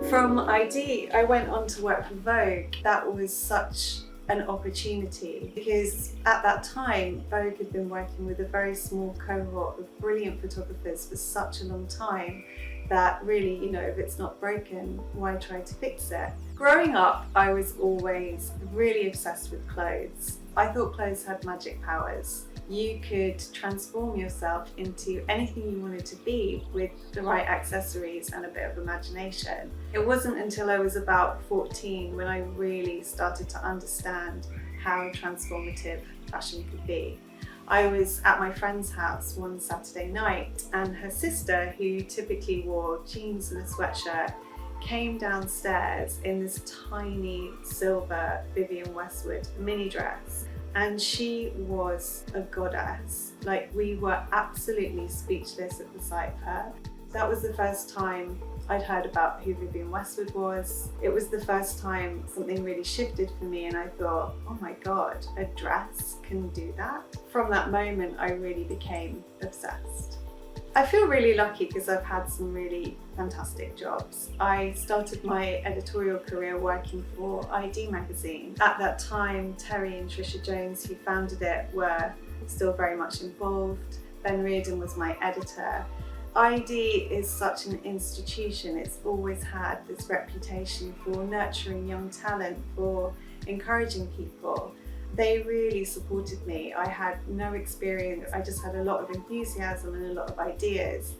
From ID, I went on to work for Vogue. That was such an opportunity because at that time, Vogue had been working with a very small cohort of brilliant photographers for such a long time that really, if it's not broken, why try to fix it? Growing up, I was always really obsessed with clothes. I thought clothes had magic powers. You could transform yourself into anything you wanted to be with the right accessories and a bit of imagination. It wasn't until I was about 14 when I really started to understand how transformative fashion could be. I was at my friend's house one Saturday night and her sister, who typically wore jeans and a sweatshirt, came downstairs in this tiny silver Vivienne Westwood mini dress. And she was a goddess. Like, we were absolutely speechless at the sight of her. That was the first time I'd heard about who Vivienne Westwood was. It was the first time something really shifted for me and I thought, oh my God, a dress can do that? From that moment, I really became obsessed. I feel really lucky because I've had some really fantastic jobs. I started my editorial career working for ID magazine. At that time, Terry and Trisha Jones, who founded it, were still very much involved. Ben Reardon was my editor. ID is such an institution. It's always had this reputation for nurturing young talent, for encouraging people. They really supported me. I had no experience. I just had a lot of enthusiasm and a lot of ideas.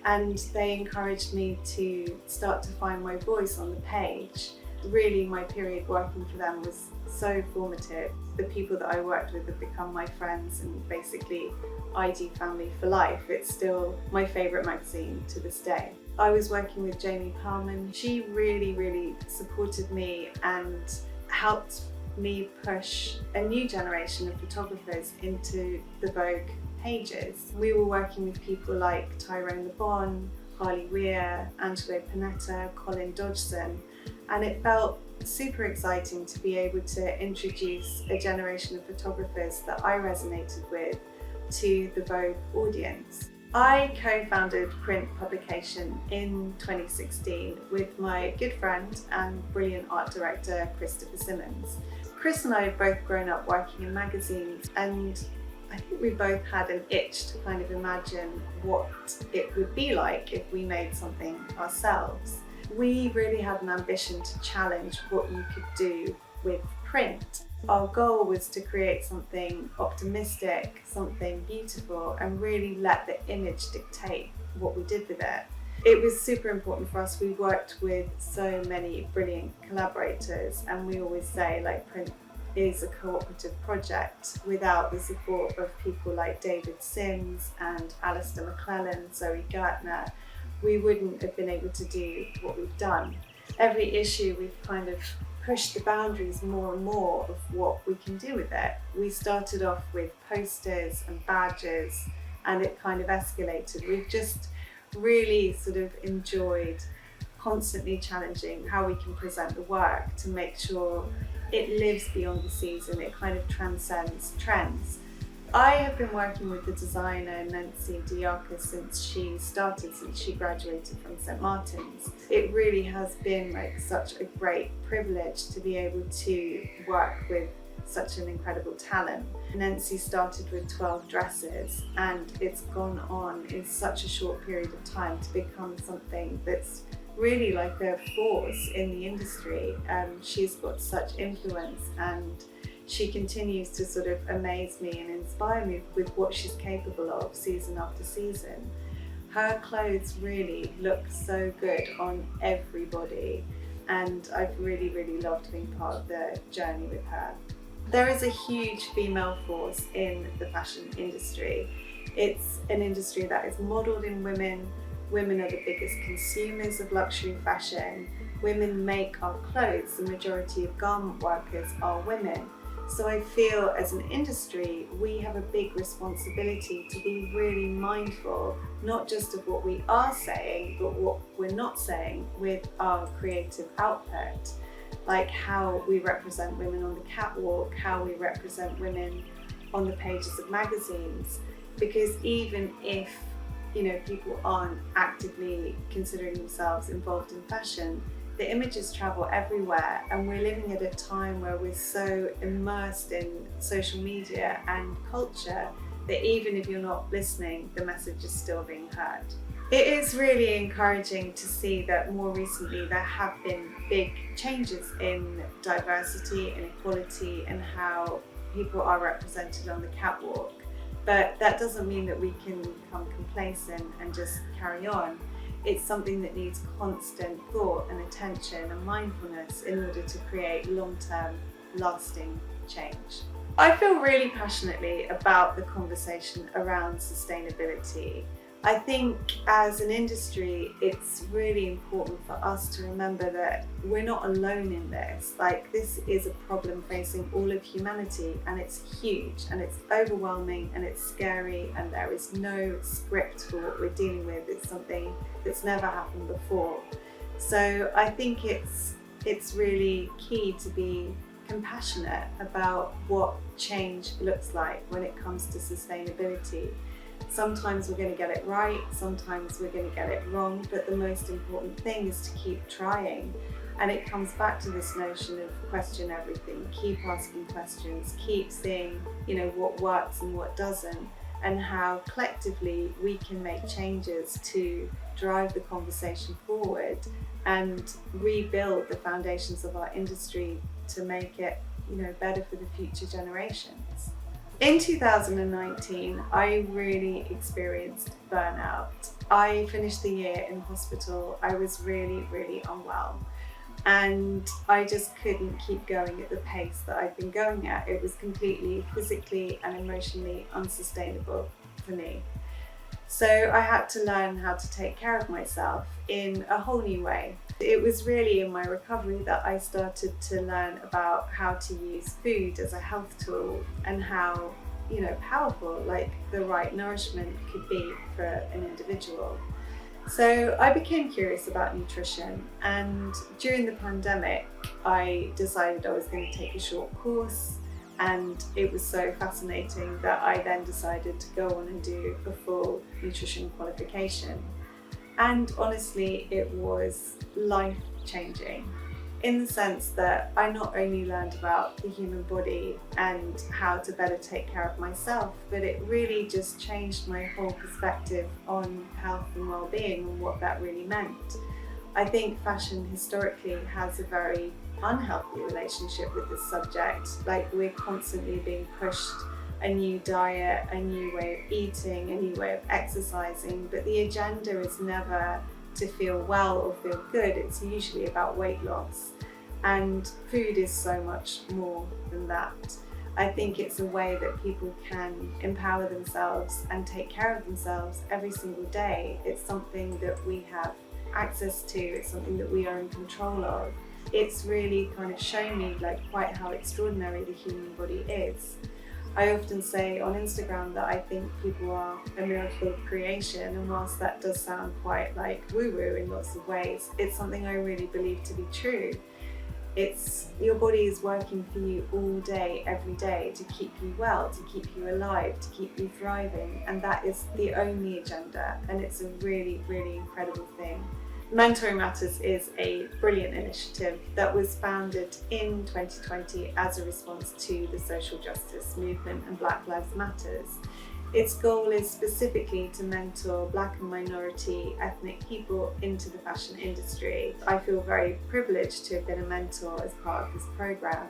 And they encouraged me to start to find my voice on the page. Really, my period working for them was so formative. The people that I worked with have become my friends and basically ID family for life. It's still my favourite magazine to this day. I was working with Jamie Parman. She really supported me and helped me push a new generation of photographers into the Vogue pages. We were working with people like Tyrone LeBon, Harley Weir, Angelo Panetta, Colin Dodgson, and it felt super exciting to be able to introduce a generation of photographers that I resonated with to the Vogue audience. I co-founded print publication in 2016 with my good friend and brilliant art director Christopher Simmonds. Chris and I have both grown up working in magazines, and I think we both had an itch to kind of imagine what it would be like if we made something ourselves. We really had an ambition to challenge what you could do with print. Our goal was to create something optimistic, something beautiful, and really let the image dictate what we did with it. It was super important for us. We worked with so many brilliant collaborators, and we always say, like, print is a cooperative project. Without the support of people like David Sims and Alasdair McLellan, Zoe Ghertner, we wouldn't have been able to do what we've done. Every issue we've kind of pushed the boundaries more and more of what we can do with it. We started off with posters and badges, and it kind of escalated. We've just really sort of enjoyed constantly challenging how we can present the work to make sure it lives beyond the season, it kind of transcends trends. I have been working with the designer Nensi Dojaka since she graduated from St. Martin's. It really has been like such a great privilege to be able to work with such an incredible talent. Nensi started with 12 dresses, and it's gone on in such a short period of time to become something that's really like a force in the industry. She's got such influence, and she continues to sort of amaze me and inspire me with what she's capable of season after season. Her clothes really look so good on everybody, and I've really loved being part of the journey with her. There is a huge female force in the fashion industry. It's an industry that is modelled in women. Women are the biggest consumers of luxury fashion. Women make our clothes. The majority of garment workers are women. So I feel as an industry, we have a big responsibility to be really mindful, not just of what we are saying, but what we're not saying with our creative output. Like how we represent women on the catwalk, how we represent women on the pages of magazines. Because even if people aren't actively considering themselves involved in fashion, the images travel everywhere, and we're living at a time where we're so immersed in social media and culture that even if you're not listening, the message is still being heard. It is really encouraging to see that more recently there have been big changes in diversity and equality and how people are represented on the catwalk. But that doesn't mean that we can become complacent and just carry on. It's something that needs constant thought and attention and mindfulness in order to create long-term, lasting change. I feel really passionately about the conversation around sustainability. I think as an industry, it's really important for us to remember that we're not alone in this. Like, this is a problem facing all of humanity, and it's huge and it's overwhelming and it's scary, and there is no script for what we're dealing with. It's something that's never happened before. So I think it's really key to be compassionate about what change looks like when it comes to sustainability. Sometimes we're going to get it right, sometimes we're going to get it wrong, but the most important thing is to keep trying. And it comes back to this notion of question everything, keep asking questions, keep seeing, what works and what doesn't, and how collectively we can make changes to drive the conversation forward and rebuild the foundations of our industry to make it, better for the future generations. In 2019, I really experienced burnout. I finished the year in hospital. I was really, really unwell. And I just couldn't keep going at the pace that I'd been going at. It was completely physically and emotionally unsustainable for me. So I had to learn how to take care of myself in a whole new way. It was really in my recovery that I started to learn about how to use food as a health tool and how, powerful the right nourishment could be for an individual. So I became curious about nutrition, and during the pandemic, I decided I was going to take a short course. And it was so fascinating that I then decided to go on and do a full nutrition qualification. And honestly, it was life-changing in the sense that I not only learned about the human body and how to better take care of myself, but it really just changed my whole perspective on health and well-being and what that really meant. I think fashion historically has a very unhealthy relationship with this subject. We're constantly being pushed a new diet, a new way of eating, a new way of exercising, but the agenda is never to feel well or feel good. It's usually about weight loss, and food is so much more than that. I think it's a way that people can empower themselves and take care of themselves every single day. It's something that we have access to, it's something that we are in control of. It's really kind of shown me quite how extraordinary the human body is. I often say on Instagram that I think people are a miracle of creation, and whilst that does sound quite woo-woo in lots of ways, it's something I really believe to be true. It's your body is working for you all day, every day, to keep you well, to keep you alive, to keep you thriving, and that is the only agenda, and it's a really, really incredible thing. Mentoring Matters is a brilliant initiative that was founded in 2020 as a response to the social justice movement and Black Lives Matters. Its goal is specifically to mentor Black and minority ethnic people into the fashion industry. I feel very privileged to have been a mentor as part of this program.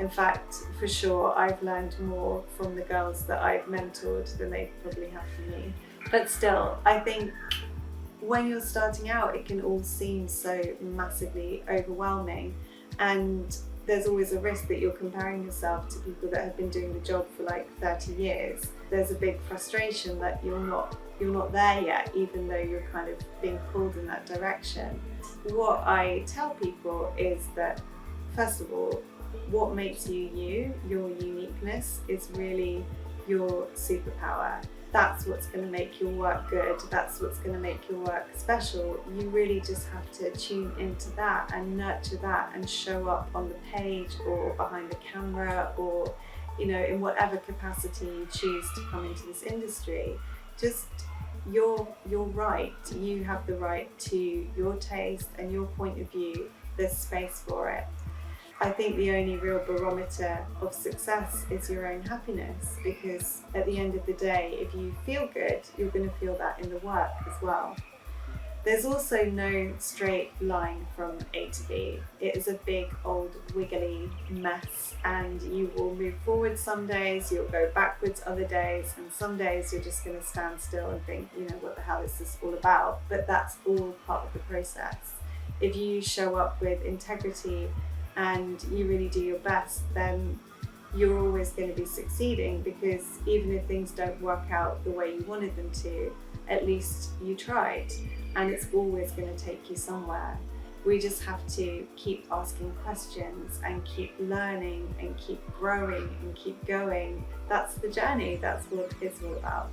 In fact, for sure, I've learned more from the girls that I've mentored than they probably have from me. But still, I think when you're starting out, it can all seem so massively overwhelming, and there's always a risk that you're comparing yourself to people that have been doing the job for 30 years. There's a big frustration that you're not there yet, even though you're kind of being pulled in that direction. What I tell people is that, first of all, what makes you you, your uniqueness, is really your superpower. That's what's going to make your work good, that's what's going to make your work special. You really just have to tune into that and nurture that and show up on the page or behind the camera or, in whatever capacity you choose to come into this industry. Just you're right. You have the right to your taste and your point of view. There's space for it. I think the only real barometer of success is your own happiness, because at the end of the day, if you feel good, you're going to feel that in the work as well. There's also no straight line from A to B. It is a big old wiggly mess, and you will move forward some days, you'll go backwards other days, and some days you're just going to stand still and think, what the hell is this all about? But that's all part of the process. If you show up with integrity and you really do your best, then you're always going to be succeeding, because even if things don't work out the way you wanted them to, at least you tried, and it's always going to take you somewhere. We just have to keep asking questions and keep learning and keep growing and keep going. That's the journey. That's what it's all about.